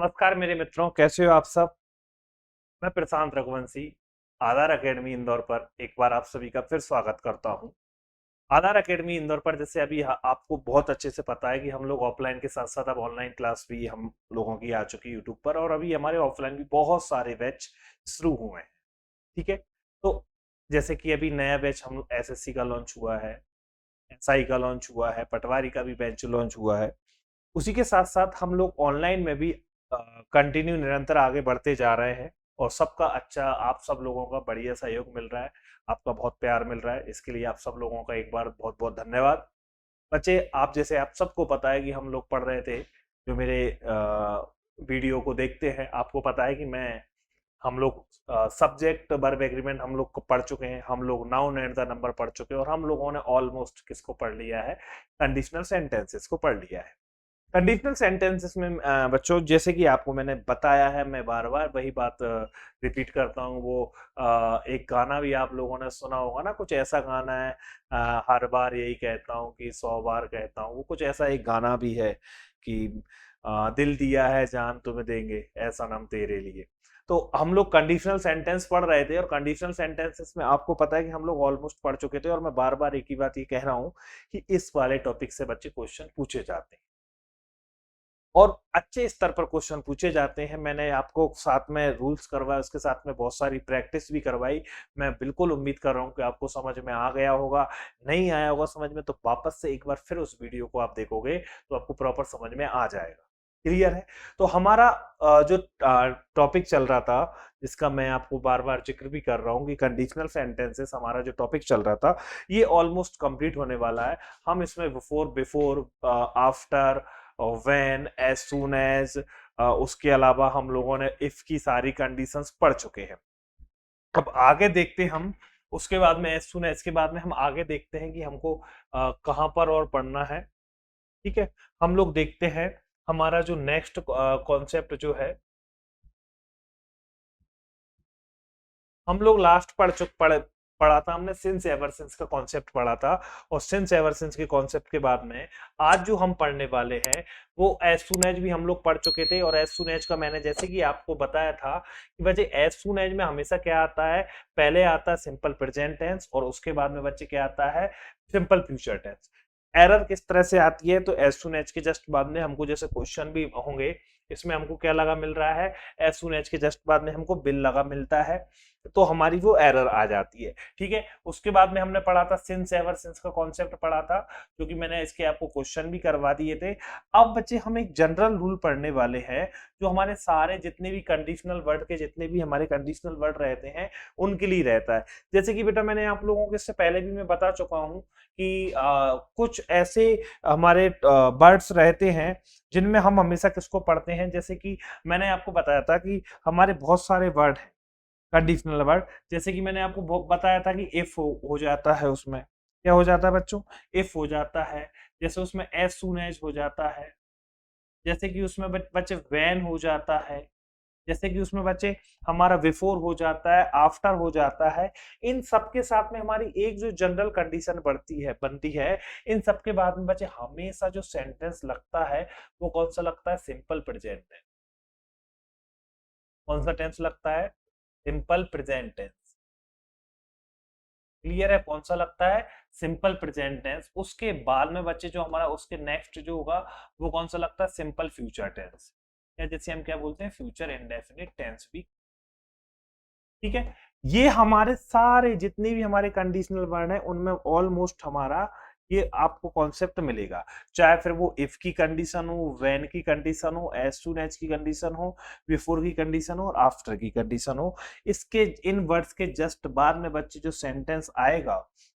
नमस्कार मेरे मित्रों, कैसे हो आप सब। मैं प्रशांत रघुवंशी आधार एकेडमी इंदौर पर एक बार आप सभी का फिर स्वागत करता हूं। आधार एकेडमी इंदौर पर जैसे अभी आपको बहुत अच्छे से पता है कि हम लोग ऑफलाइन के साथ साथ अब ऑनलाइन क्लास भी हम लोगों की आ चुकी है यूट्यूब पर, और अभी हमारे ऑफलाइन भी बहुत सारे बैच शुरू हुए हैं। ठीक है, तो जैसे कि अभी नया बैच हम एसएससी का लॉन्च हुआ है, एसआई का लॉन्च हुआ है, पटवारी का भी बैच लॉन्च हुआ है। उसी के साथ साथ हम लोग ऑनलाइन में भी कंटिन्यू निरंतर आगे बढ़ते जा रहे हैं, और सबका अच्छा, आप सब लोगों का बढ़िया सहयोग मिल रहा है, आपका बहुत प्यार मिल रहा है। इसके लिए आप सब लोगों का एक बार बहुत बहुत धन्यवाद। बच्चे, आप जैसे आप सबको पता है कि हम लोग पढ़ रहे थे, जो मेरे वीडियो को देखते हैं आपको पता है कि हम लोग सब्जेक्ट वर्ब एग्रीमेंट हम लोग को पढ़ चुके हैं, हम लोग नाउन एंड द नंबर पढ़ चुके हैं, और हम लोगों ने ऑलमोस्ट किसको पढ़ लिया है, कंडीशनल सेंटेंसेस को पढ़ लिया है। कंडीशनल सेंटेंसेस में बच्चों, जैसे कि आपको मैंने बताया है, मैं बार बार वही बात रिपीट करता हूँ। वो एक गाना भी आप लोगों ने सुना होगा ना, कुछ ऐसा गाना है, हर बार यही कहता हूँ कि 100 बार कहता हूँ। वो कुछ ऐसा एक गाना भी है कि दिल दिया है जान तुम्हें देंगे ऐसा नाम तेरे लिए। तो हम लोग कंडीशनल सेंटेंस पढ़ रहे थे, और कंडीशनल सेंटेंसेस में आपको पता है कि हम लोग ऑलमोस्ट पढ़ चुके थे, और मैं बार बार एक ही बात ये कह रहा हूँ कि इस वाले टॉपिक से बच्चे क्वेश्चन पूछे जाते हैं, और अच्छे स्तर पर क्वेश्चन पूछे जाते हैं। मैंने आपको साथ में रूल्स करवाए, उसके साथ में बहुत सारी प्रैक्टिस भी करवाई। मैं बिल्कुल उम्मीद कर रहा हूँ कि आपको समझ में आ गया होगा। नहीं आया होगा समझ में तो वापस से एक बार फिर उस वीडियो को आप देखोगे तो आपको प्रॉपर समझ में आ जाएगा। क्लियर है? तो हमारा जो टॉपिक चल रहा था, जिसका मैं आपको बार बार जिक्र भी कर रहा हूँ कि कंडीशनल सेंटेंसेस, हमारा जो टॉपिक चल रहा था ये ऑलमोस्ट कंप्लीट होने वाला है। हम इसमें before, after, when, as soon as, उसके अलावा हम लोगों ने इफ की सारी कंडीशंस पढ़ चुके हैं। अब आगे देखते हैं हम, उसके बाद में एज सून एज के बाद में हम आगे देखते हैं कि हमको कहाँ पर और पढ़ना है। ठीक है, हम लोग देखते हैं हमारा जो नेक्स्ट कॉन्सेप्ट जो है, हम लोग लास्ट पढ़ा था हमने, सिंस एवर सिंस का कॉन्सेप्ट पढ़ा था। और सिंस एवर सिंस के कॉन्सेप्ट के बाद में आज जो हम पढ़ने वाले हैं वो एज सुन एज भी हम लोग पढ़ चुके थे। और एज सुन एज का मैंने जैसे कि आपको बताया था कि बच्चे एज सुन एज में हमेशा क्या आता है, पहले आता है सिंपल प्रेजेंट टेंस, और उसके बाद में बच्चे क्या आता है, सिंपल फ्यूचर टेंस। एरर किस तरह से आती है, तो एज सुन एज के जस्ट बाद में हमको जैसे क्वेश्चन भी होंगे, इसमें हमको क्या लगा मिल रहा है, एज सुन एज के जस्ट बाद में हमको बिल लगा मिलता है, तो हमारी वो एरर आ जाती है। ठीक है, उसके बाद में हमने पढ़ा था सिंस एवर सिंस का कॉन्सेप्ट पढ़ा था, क्योंकि मैंने इसके आपको क्वेश्चन भी करवा दिए थे। अब बच्चे हम एक जनरल रूल पढ़ने वाले हैं, जो हमारे सारे जितने भी कंडीशनल वर्ड के जितने भी हमारे कंडीशनल वर्ड रहते हैं उनके लिए रहता है। जैसे कि बेटा मैंने आप लोगों को इससे पहले भी मैं बता चुका हूं कि कुछ ऐसे हमारे वर्ड्स रहते हैं जिनमें हम हमेशा किसको पढ़ते हैं। जैसे कि मैंने आपको बताया था कि हमारे बहुत सारे वर्ड हैं कंडीशनल वर्ड, जैसे कि मैंने आपको बताया था कि इफ हो जाता है, उसमें क्या हो जाता है बच्चों, इफ हो जाता है। जैसे उसमें एज सून एज हो जाता है, जैसे कि उसमें बच्चे व्हेन हो जाता है, जैसे कि उसमें बच्चे हमारा बिफोर हो जाता है, आफ्टर हो जाता है। इन सब के साथ में हमारी एक जो जनरल कंडीशन बनती है, इन सब के बाद में बच्चे हमेशा जो सेंटेंस लगता है वो कौन सा लगता है, सिंपल प्रेजेंट टेंस। कौन सा टेंस लगता है, सिंपल प्रेजेंट टेंस। क्लियर है, कौन सा लगता है, सिंपल प्रेजेंट टेंस। उसके बाद में बच्चे जो हमारा उसके नेक्स्ट जो होगा वो कौन सा लगता है, सिंपल फ्यूचर टेंस, या जैसे हम क्या बोलते हैं, फ्यूचर इंडेफिनिट टेंस भी। ठीक है, ये हमारे सारे जितने भी हमारे कंडीशनल वर्ड हैं उनमें ऑलमोस्ट हमारा ये आपको कॉन्सेप्ट मिलेगा। चाहे फिर वो इफ की कंडीशन हो, व्हेन की कंडीशन हो, एज सून एज की कंडीशन हो, बिफोर की कंडीशन हो, और आफ्टर की कंडीशन हो। इसके इन वर्ड्स के जस्ट बाद में बच्चे जो सेंटेंस आएगा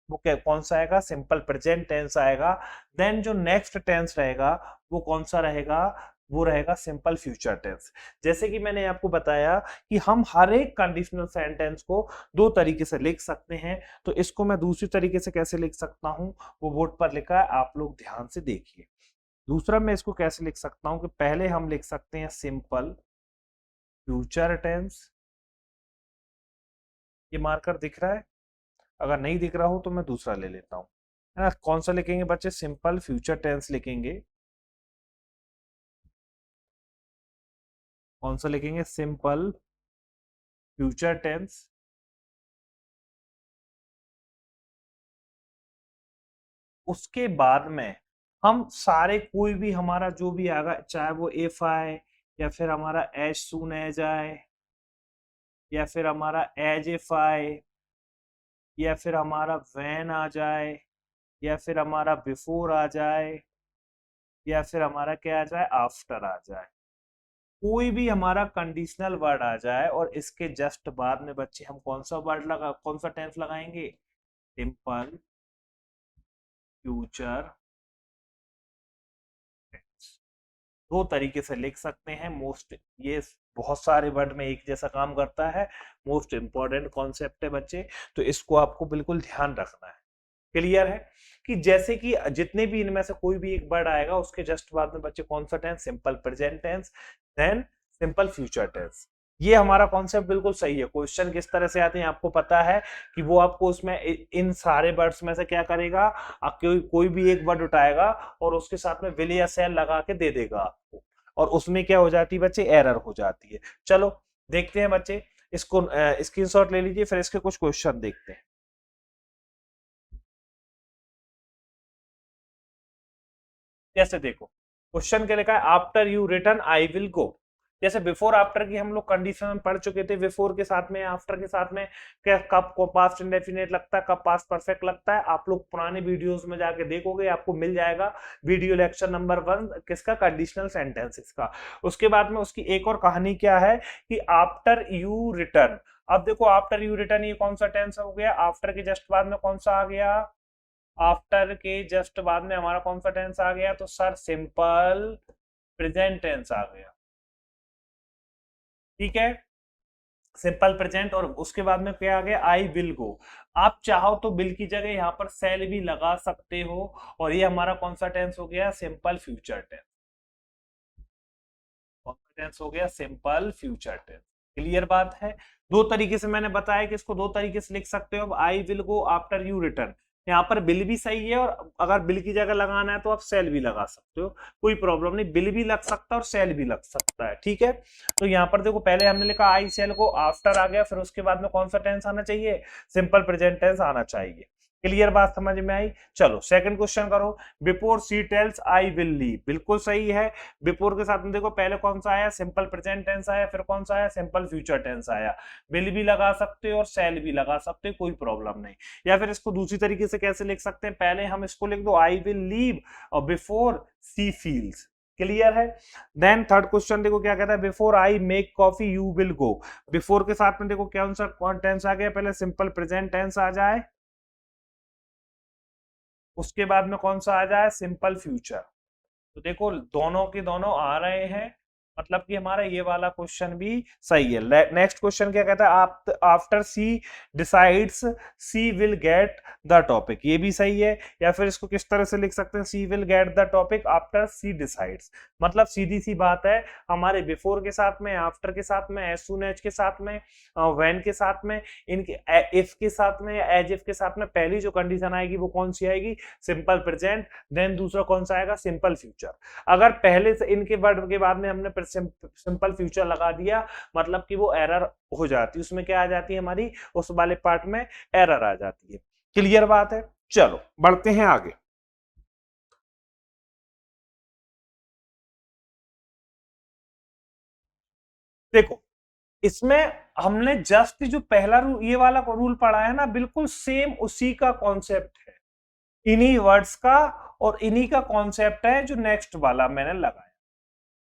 वो क्या, कौन सा आएगा, सिंपल प्रेजेंट टेंस आएगा। देन जो नेक्स्ट टेंस रहेगा वो कौन सा रहेगा, वो रहेगा सिंपल फ्यूचर टेंस। जैसे कि मैंने आपको बताया कि हम हर एक कंडीशनल सेंटेंस को दो तरीके से लिख सकते हैं, तो इसको मैं दूसरी तरीके से कैसे लिख सकता हूं, वो बोर्ड पर लिखा है, आप लोग ध्यान से देखिए। दूसरा मैं इसको कैसे लिख सकता हूं कि पहले हम लिख सकते हैं सिंपल फ्यूचर टेंस। ये मार्कर दिख रहा है? अगर नहीं दिख रहा हो तो मैं दूसरा ले लेता हूं, है ना। कौन सा लिखेंगे बच्चे, सिंपल फ्यूचर टेंस लिखेंगे। कौन सा लिखेंगे? Simple future tense. उसके बाद में हम सारे कोई भी हमारा जो भी आएगा, चाहे वो इफ आए, या फिर हमारा एज सून एज आए, या फिर हमारा एज इफ आए, या फिर हमारा व्हेन आ जाए, या फिर हमारा बिफोर आ जाए, या फिर हमारा क्या आ जाए? आफ्टर आ जाए। कोई भी हमारा कंडीशनल वर्ड आ जाए और इसके जस्ट बाद में बच्चे हम कौन सा टेंस लगाएंगे? Simple future tense. दो तरीके से लिख सकते हैं। ये बहुत सारे वर्ड में एक जैसा काम करता है। मोस्ट इंपॉर्टेंट कॉन्सेप्ट है बच्चे, तो इसको आपको बिल्कुल ध्यान रखना है। क्लियर है कि जैसे कि जितने भी इनमें से कोई भी एक वर्ड आएगा उसके जस्ट बाद में बच्चे कौन सा tense? Simple present tense, then simple future tense. ये हमारा कॉन्सेप्ट बिल्कुल सही है। क्वेश्चन किस तरह से आते हैं आपको पता है कि वो आपको उसमें इन सारे वर्ड्स में से क्या करेगा? कोई भी एक वर्ड उठाएगा और उसके साथ में विल या शैल लगा के दे देगा आपको, और उसमें क्या हो जाती है बच्चे? एरर हो जाती है। चलो देखते हैं बच्चे, इसको स्क्रीनशॉट ले लीजिए, फिर इसके कुछ क्वेश्चन देखते हैं। जैसे देखो क्वेश्चन क्या लिखा है? After you return I will go. जैसे बिफोर आफ्टर की हम लोग कंडीशन में पढ़ चुके थे। बिफोर के साथ में, आफ्टर के साथ में क्या कब को पास्ट इंडेफिनिट लगता है, कब पास्ट परफेक्ट लगता है। आप लोग पुराने वीडियोस में जाके देखोगे, आपको मिल जाएगा वीडियो लेक्चर नंबर 1 किसका? कंडीशनल सेंटेंसेस का। उसके बाद में उसकी एक और कहानी क्या है कि आफ्टर यू रिटर्न। अब देखो आफ्टर यू रिटर्न ये कौन सा टेंस हो गया? आफ्टर के जस्ट बाद में कौन सा आ गया? आफ्टर के जस्ट बाद में हमारा कौन सा टेंस आ गया? तो सर सिंपल प्रेजेंट टेंस आ गया। ठीक है, सिंपल प्रेजेंट। और उसके बाद में क्या आ गया? I will go. आप चाहो तो विल की जगह यहाँ पर सेल भी लगा सकते हो, और ये हमारा कौन सा टेंस हो गया? Simple future tense. कौन सा टेंस हो गया? Simple future tense. क्लियर बात है? दो तरीके से मैंने बताया कि इसको दो तरीके से लिख सकते हो। अब I will go after you return, यहाँ पर बिल भी सही है, और अगर बिल की जगह लगाना है तो आप सेल भी लगा सकते हो, कोई प्रॉब्लम नहीं। बिल भी लग सकता है और सेल भी लग सकता है। ठीक है, तो यहाँ पर देखो पहले हमने लिखा आई सेल को, आफ्टर आ गया, फिर उसके बाद में कौन सा टेंस आना चाहिए? सिंपल प्रेजेंट टेंस आना चाहिए। क्लियर बात समझ में आई? चलो सेकंड क्वेश्चन करो। Before she tells I will leave, बिल्कुल सही है। बिफोर के साथ में देखो पहले कौन सा आया? सिंपल प्रेजेंट टेंस आया, फिर कौन सा आया? सिंपल फ्यूचर टेंस आया। विल भी लगा सकते हो और सेल भी लगा सकते हो, कोई प्रॉब्लम नहीं। या फिर इसको दूसरी तरीके से कैसे लिख सकते हैं? पहले हम इसको लिख दो आई विल लीव, और बिफोर सी फील्स। क्लियर है? देन थर्ड क्वेश्चन देखो क्या कहता है? Before I make coffee you will go. Before के साथ में देखो कौन सा टेंस आ गया? पहले सिंपल प्रेजेंट टेंस आ जाए, उसके बाद में कौन सा आ जाए? Simple future. तो देखो दोनों के दोनों आ रहे हैं, मतलब कि हमारा ये वाला क्वेश्चन भी सही है। नेक्स्ट क्वेश्चन क्या कहता है? After she decides she will get the topic, ये भी सही है। या फिर इसको किस तरह से लिख सकते हैं? She will get the topic after she decides. मतलब सीधी सी बात है, हमारे बिफोर के साथ में, आफ्टर के साथ में, एज सून एज के साथ में, व्हेन के साथ में, इनके इफ के साथ में, एज इफ के साथ में, पहली जो कंडीशन आएगी वो कौन सी आएगी? Simple present. देन दूसरा कौन सा आएगा? Simple future. अगर पहले से इनके वर्ड के बाद में हमने सिंपल फ्यूचर लगा दिया, मतलब कि वो एरर हो जाती है। उसमें क्या आ जाती है हमारी? उस वाले पार्ट में एरर आ जाती है। क्लियर बात है? चलो बढ़ते हैं आगे। देखो इसमें हमने जस्ट जो पहला ये वाला रूल पढ़ा है ना, बिल्कुल सेम उसी का कॉन्सेप्ट है, इन्हीं वर्ड्स का, और इन्हीं का कॉन्सेप्ट है जो नेक्स्ट वाला मैंने लगाया।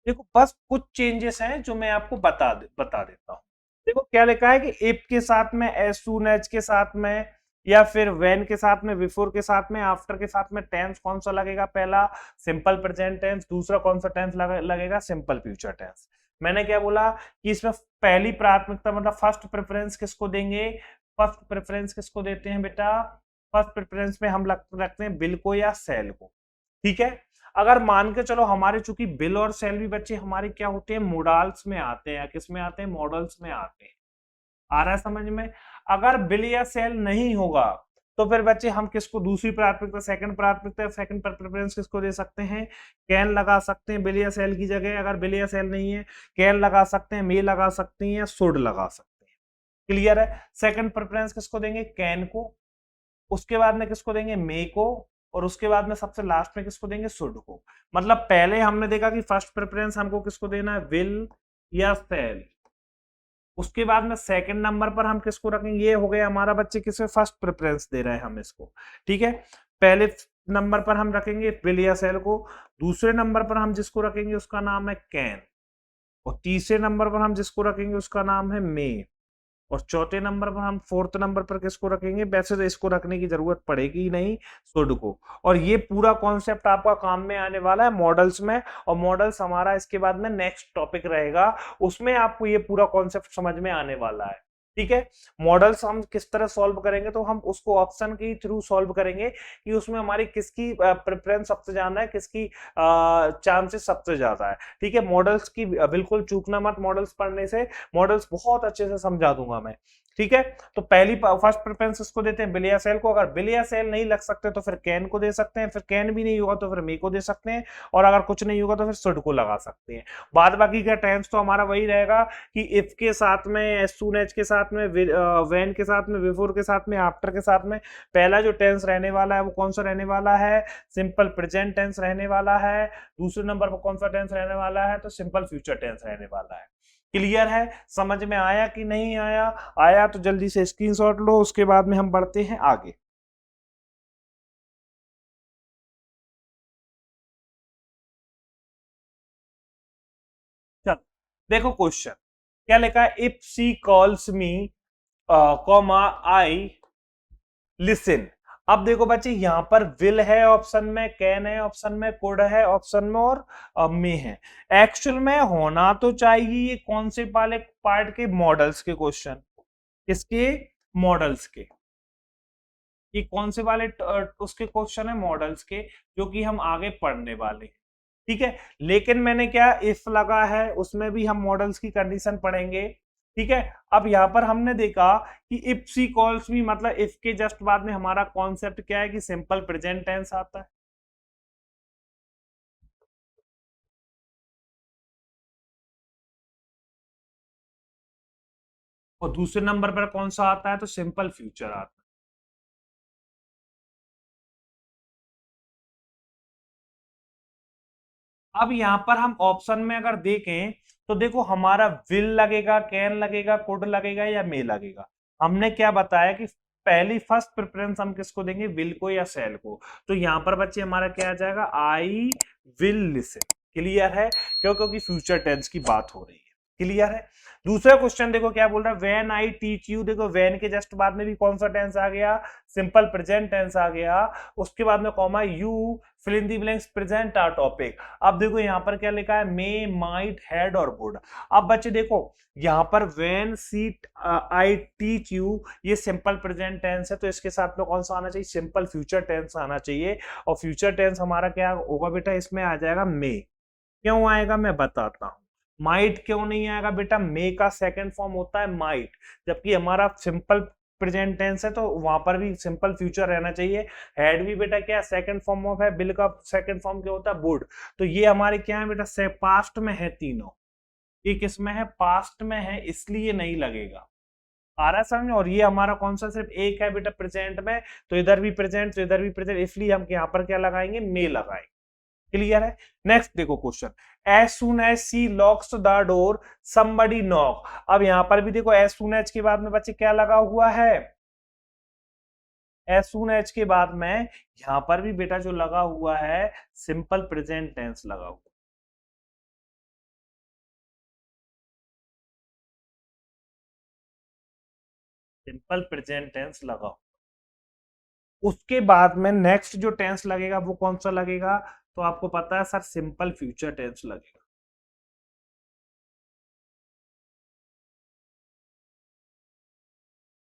देखो बस कुछ चेंजेस हैं जो मैं आपको बता देता हूं। देखो क्या लिखा है कि इफ के साथ में, एज सून एज के साथ में, या फिर व्हेन के साथ में, बिफोर के साथ में, आफ्टर के साथ में टेंस कौन सा लगेगा? पहला सिंपल प्रेजेंट टेंस, दूसरा कौन सा टेंस लगेगा? Simple future tense. मैंने क्या बोला कि इसमें पहली प्राथमिकता मतलब फर्स्ट प्रेफरेंस किसको देंगे? फर्स्ट प्रेफरेंस किसको देते हैं बेटा? फर्स्ट प्रेफरेंस में हम रखते हैं बिल को या सेल को। ठीक है, अगर मान के चलो हमारे चूंकि बिल और सेल भी बच्चे हमारे क्या होते हैं? मोडाल्स में आते हैं। किस में आते हैं? मॉडल्स में आते हैं। आ रहा है समझ में? अगर बिल या सेल नहीं होगा तो फिर बच्चे हम किसको दूसरी प्राथमिकता, सेकंड प्रेफरेंस किसको दे सकते हैं? कैन लगा सकते हैं, विल या शैल की जगह। अगर विल या शैल नहीं है, कैन लगा सकते हैं, मे लगा सकते हैं या शुड लगा सकते हैं। क्लियर है? सेकंड प्रेफरेंस किसको देंगे? कैन को। उसके बाद में किसको देंगे? मे को। और उसके बाद में सबसे लास्ट में किसको देंगे? शुड को। मतलब पहले हमने देखा कि फर्स्ट प्रेफरेंस हमको किसको देना है? विल या शैल। उसके बाद में सेकंड नंबर पर हम किसको रखेंगे? ये हो गया हमारा बच्चे किसमें फर्स्ट प्रेफरेंस दे रहे हैं हम इसको। ठीक है, पहले नंबर पर हम रखेंगे विल या शैल को। दूसरे नंबर पर हम जिसको रखेंगे उसका नाम है कैन। और तीसरे नंबर पर हम जिसको रखेंगे उसका नाम है मे। और चौथे नंबर पर हम, फोर्थ नंबर पर किसको रखेंगे? वैसे तो इसको रखने की जरूरत पड़ेगी ही नहीं, शुड को। और ये पूरा कॉन्सेप्ट आपका काम में आने वाला है मॉडल्स में। और मॉडल्स हमारा इसके बाद में नेक्स्ट टॉपिक रहेगा, उसमें आपको ये पूरा कॉन्सेप्ट समझ में आने वाला है। ठीक है, मॉडल्स हम किस तरह सॉल्व करेंगे, तो हम उसको ऑप्शन के थ्रू सॉल्व करेंगे कि उसमें हमारी किसकी प्रेफरेंस सबसे ज्यादा है, किसकी चांसेस सबसे ज्यादा है। ठीक है, मॉडल्स की बिल्कुल चूकना मत, मॉडल्स पढ़ने से मॉडल्स बहुत अच्छे से समझा दूंगा मैं। ठीक है, तो पहली फर्स्ट प्रेफरेंस इसको देते हैं विल या शैल को। अगर विल या शैल नहीं लग सकते तो फिर कैन को दे सकते हैं, फिर कैन भी नहीं होगा तो फिर मे को दे सकते हैं, और अगर कुछ नहीं होगा तो फिर शुड को लगा सकते हैं। बाद बाकी का टेंस तो हमारा वही रहेगा कि इफ के साथ में, एज सून एज के साथ में, व्हेन के साथ में, बिफोर के साथ में, आफ्टर के साथ में। पहला जो टेंस रहने वाला है वो कौन सा रहने वाला है? सिंपल प्रेजेंट टेंस रहने वाला है। दूसरे नंबर पर कौन सा टेंस रहने वाला है? तो सिंपल फ्यूचर टेंस रहने वाला है। क्लियर है? समझ में आया कि नहीं आया? आया तो जल्दी से स्क्रीनशॉट लो, उसके बाद में हम बढ़ते हैं आगे। चलो देखो क्वेश्चन क्या लिखा है? If she calls me comma I listen. अब देखो बच्चे, यहां पर विल है ऑप्शन में, कैन है ऑप्शन में, कुड है ऑप्शन में, और मे है। एक्चुअल में होना तो चाहिए ये कौन से वाले पार्ट के? मॉडल्स के क्वेश्चन। किसके? मॉडल्स के। ये कौन से वाले उसके क्वेश्चन है? मॉडल्स के, जो कि हम आगे पढ़ने वाले हैं। ठीक है, लेकिन मैंने क्या इफ लगा है, उसमें भी हम मॉडल्स की कंडीशन पढ़ेंगे। ठीक है, अब यहां पर हमने देखा कि इफ सी कॉल्स मी, मतलब इफ के जस्ट बाद में हमारा कॉन्सेप्ट क्या है कि सिंपल प्रेजेंट टेंस आता है। और दूसरे नंबर पर कौन सा आता है? तो सिंपल फ्यूचर आता है। अब यहां पर हम ऑप्शन में अगर देखें तो देखो हमारा विल लगेगा, कैन लगेगा, कुड लगेगा या मे लगेगा। हमने क्या बताया कि पहली फर्स्ट प्रेफरेंस हम किसको देंगे? विल को या सेल को। तो यहां पर बच्चे हमारा क्या आ जाएगा? I will listen. क्लियर है? क्यों? क्योंकि फ्यूचर टेंस की बात हो रही है। क्लियर है? दूसरा क्वेश्चन देखो क्या बोल रहा है? When I teach you. देखो व्हेन के जस्ट बाद में भी कौन सा टेंस आ गया? सिंपल प्रेजेंट टेंस आ गया। उसके बाद में comma you fill in the blanks present are topic. अब देखो यहां पर क्या लिखा है? मे, माइट, हैड और वुड। अब बच्चे देखो यहां पर when she I teach you, ये सिंपल प्रेजेंट टेंस है, तो इसके साथ में कौन सा आना चाहिए? सिंपल फ्यूचर टेंस आना चाहिए। और फ्यूचर टेंस हमारा क्या होगा बेटा? इसमें आ जाएगा मे। क्यों आएगा मैं बताता हूं। माइट क्यों नहीं आएगा बेटा? मे का सेकंड फॉर्म होता है माइट, जबकि हमारा सिंपल प्रेजेंट टेंस है तो वहां पर भी सिंपल फ्यूचर रहना चाहिए। हैड भी बेटा क्या सेकंड फॉर्म ऑफ है, बिल का सेकंड फॉर्म क्या होता है? वुड। तो ये हमारे क्या है बेटा? से पास्ट में है तीनों। ये किस में है? पास्ट में है, इसलिए नहीं लगेगा। आ रहा है समझ? और ये हमारा कौन सा सिर्फ एक है बेटा प्रेजेंट में, तो इधर भी प्रेजेंट तो इधर भी प्रेजेंट, इसलिए हम यहाँ पर क्या लगाएंगे? मे लगाएंगे। क्लियर है? नेक्स्ट देखो question, as soon as she locks the door somebody knock. अब यहां पर भी देखो एज सुन एज के बाद में बच्चे क्या लगा हुआ है? एज सुन एज के बाद में यहां पर भी बेटा जो लगा हुआ है सिंपल प्रेजेंट टेंस लगा हुआ। सिंपल प्रेजेंट टेंस लगा हुआ। उसके बाद में नेक्स्ट जो टेंस लगेगा वो कौन सा लगेगा? तो आपको पता है सर, सिंपल फ्यूचर टेंस लगेगा।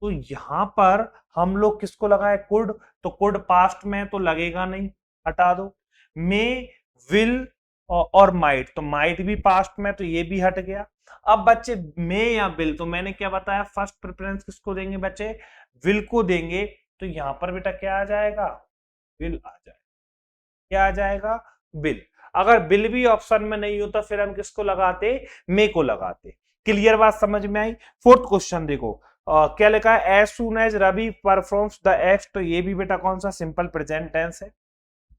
तो यहां पर हम लोग किसको लगाए? कुड। तो कुड पास्ट में तो लगेगा नहीं, हटा दो। मे, विल और माइट, तो माइट भी पास्ट में, तो ये भी हट गया। अब बच्चे मे या विल, तो मैंने क्या बताया? फर्स्ट प्रेफरेंस किसको देंगे बच्चे? विल को देंगे। तो यहाँ पर बेटा क्या आ जाएगा, विल आ जाएगा। क्या आ जाएगा, विल। अगर विल भी ऑप्शन में नहीं होता फिर हम किसको लगाते, मे को लगाते। क्लियर बात समझ में आई। फोर्थ क्वेश्चन देखो, क्या लिखा है, as soon as Ravi performs the act, तो ये भी बेटा कौन सा, सिंपल प्रेजेंट टेंस है।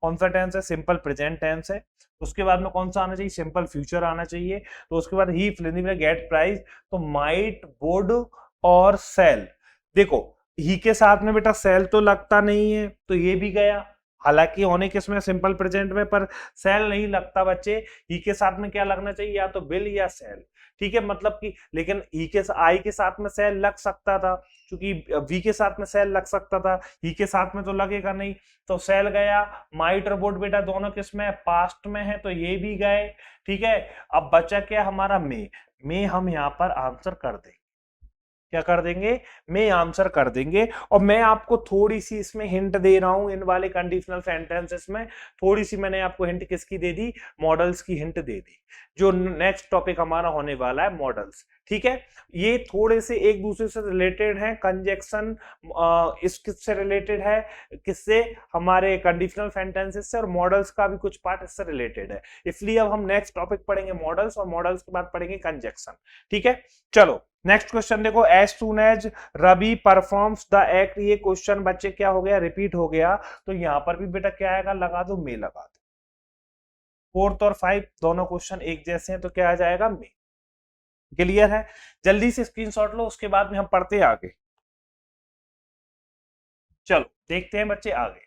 कौन सा टेंस है, सिंपल प्रेजेंट टेंस है। उसके बाद में कौन सा आना चाहिए, सिंपल फ्यूचर आना चाहिए। तो उसके बाद ही गेट प्राइज, तो माइट, वुड और सेल। देखो ही के साथ में बेटा सेल तो लगता नहीं है, तो ये भी गया। हालांकि होने किसमें, सिंपल प्रेजेंट में, पर सेल नहीं लगता बच्चे। ही के साथ में क्या लगना चाहिए, या तो विल या सेल। ठीक है, मतलब कि, लेकिन ही के आई के साथ में सेल लग सकता था, क्योंकि वी के साथ में सेल लग सकता था, ही के साथ में तो लगेगा नहीं, तो सेल गया। माइट और वुड बेटा दोनों किसमें, पास्ट में है, तो ये भी गए। ठीक है, अब बचा क्या हमारा, मे हम यहाँ पर आंसर कर देंगे। क्या कर देंगे, में आंसर कर देंगे। और मैं आपको थोड़ी सी इसमें हिंट दे रहा हूं, इन वाले कंडीशनल सेंटेंसेस में थोड़ी सी मैंने आपको हिंट किसकी दे दी, मॉडल्स की हिंट दे दी, जो नेक्स्ट टॉपिक हमारा होने वाला है, मॉडल्स। ठीक है, ये थोड़े से एक दूसरे से रिलेटेड हैं। कंजक्शन इस किससे रिलेटेड है, किससे, हमारे कंडीशनल सेंटेंसेस से, और मॉडल्स का भी कुछ पार्ट इससे रिलेटेड है। इसलिए अब हम नेक्स्ट टॉपिक पढ़ेंगे मॉडल्स, और मॉडल्स के बाद पढ़ेंगे कंजक्शन। ठीक है, चलो नेक्स्ट क्वेश्चन देखो, as soon as Ravi performs the act, ये क्वेश्चन बच्चे क्या हो गया, रिपीट हो गया। तो यहां पर भी बेटा क्या आएगा, लगा दो, मे लगा दो। फोर्थ और फाइव दोनों क्वेश्चन एक जैसे हैं, तो क्या आ जाएगा, मे। क्लियर है, जल्दी से स्क्रीनशॉट लो, उसके बाद में हम पढ़ते हैं आगे। चलो देखते हैं बच्चे आगे।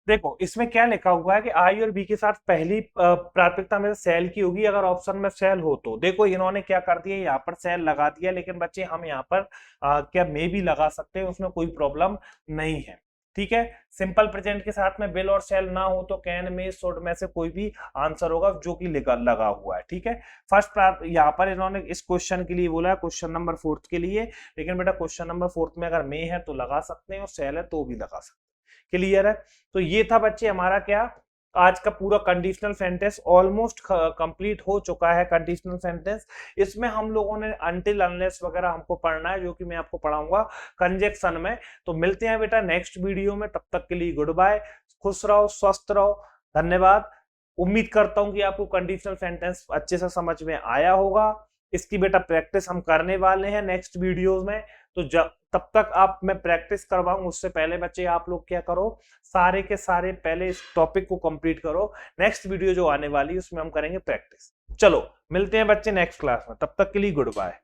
देखो इसमें क्या लिखा हुआ है कि आई और बी के साथ पहली प्राथमिकता में सेल की होगी, अगर ऑप्शन में सेल हो तो। देखो इन्होंने क्या कर दिया, यहाँ पर सेल लगा दिया, लेकिन बच्चे हम यहाँ पर क्या मे भी लगा सकते हैं, उसमें कोई प्रॉब्लम नहीं है। ठीक है, सिंपल प्रेजेंट के साथ में विल और सेल ना हो तो कैन, में, शुड में से कोई भी आंसर होगा जो कि लगा हुआ है। ठीक है, फर्स्ट यहाँ पर इन्होंने इस क्वेश्चन के लिए बोला है, क्वेश्चन नंबर फोर्थ के लिए, लेकिन बेटा क्वेश्चन नंबर फोर्थ में अगर मे है तो लगा सकते हैं, और सेल है तो भी लगा सकते हैं। क्लियर है, तो ये था बच्चे हमारा क्या, आज का पूरा कंडीशनल सेंटेंस ऑलमोस्ट कंप्लीट हो चुका है। कंडीशनल सेंटेंस, इसमें हम लोगों ने अनटिल अनलेस वगैरह हमको पढ़ना है, जो कि मैं आपको पढ़ाऊंगा कंजक्शन में। तो मिलते हैं बेटा नेक्स्ट वीडियो में, तब तक के लिए गुड बाय, खुश रहो, स्वस्थ रहो, धन्यवाद। उम्मीद करता हूं कि आपको कंडीशनल सेंटेंस अच्छे से समझ में आया होगा। इसकी बेटा प्रैक्टिस हम करने वाले हैं नेक्स्ट वीडियोस में, तो तब तक आप, मैं प्रैक्टिस करवाऊंगा, उससे पहले बच्चे आप लोग क्या करो, सारे के सारे पहले इस टॉपिक को कंप्लीट करो। नेक्स्ट वीडियो जो आने वाली है उसमें हम करेंगे प्रैक्टिस। चलो मिलते हैं बच्चे नेक्स्ट क्लास में, तब तक के लिए गुड बाय।